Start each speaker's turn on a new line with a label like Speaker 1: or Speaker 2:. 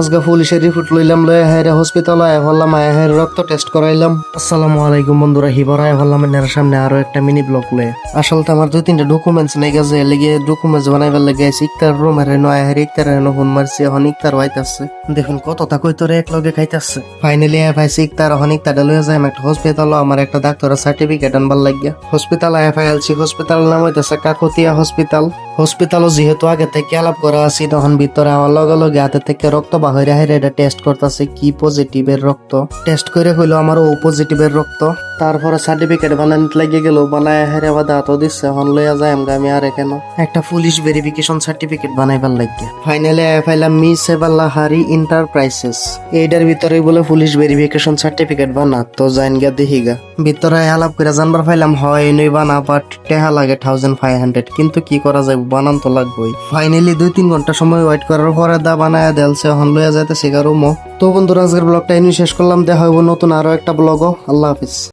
Speaker 1: আজকে পুলিশের রিপোর্ট লইলাম, লয়ে হেরে হসপিটাল আয় হল্লাম, আয় হের রক্ত টেস্ট করাইলাম। আসসালামু আলাইকুম বন্ধুরা, হিবার আয় হল্লাম এর সামনে আরো একটা মিনি ব্লগ লয়ে। আসলে আমার 2-3টা ডকুমেন্টস নেই গেছে, লেগে ডকুমেন্টস বানাইবার লেগে ইকতার রুম এর নয় হের ইকতার ফোন মারছি, এখন ইকতার হইতাছে। দেখুন কতটা কই তোরে এক লগে খাইতাছে। ফাইনালি আয় পাইছি ইকতার, এখন ইকতারটা লয়ে যাই একটা হসপিটাল, আমার একটা ডাক্তারের সার্টিফিকেট আনবার লাগিয়া হসপিটাল আয় ফাইলছি। হসপিটাল নাম হইতাছে কাকতিয়া হসপিটাল। হসপিটালও যেহেতু আগে থেকে আলাপ করা আছি, তখন ভিতরে আমার লগে লগে হাতে থেকে রক্ত বাহিরে হাইরে এটা টেস্ট করতেছে কি পজিটিভের রক্ত। টেস্ট করে কইলো আমার ও পজিটিভের রক্ত। তারপরে সার্টিফিকেট বানানিতে লাগিয়ে গেল, বানায় হেরে বাদা হাতও দিচ্ছে। এখন লইয়া যাই আমি আর কেন একটা পুলিশ ভেরিফিকেশন সার্টিফিকেট বানাইবার লাগিয়ে। ফাইনালি পাইলাম মিস সেবাল্লাহারি এন্টারপ্রাইজেস, এইটার ভিতরে বলে পুলিশ ভেরিফিকেশন সার্টিফিকেট বানা। তো যাইন গা দেখি গা, ভিতরে আলাপ করে জানবার পাইলাম হয় নই বানা, বাট টেহা লাগে 1500, কিন্তু কি করা যায়, বানান তো লাগবেই। ফাইনালি 2-3 ঘন্টা সময় ওয়েট করার পরে দা বানায় দেলছে, এখন লইয়া যাইতেছে রুমও। তো বন্ধুরা আজকের ব্লগটা এনে শেষ করলাম, দেখা হইব নতুন আরো একটা ব্লগও। আল্লাহ হাফিজ।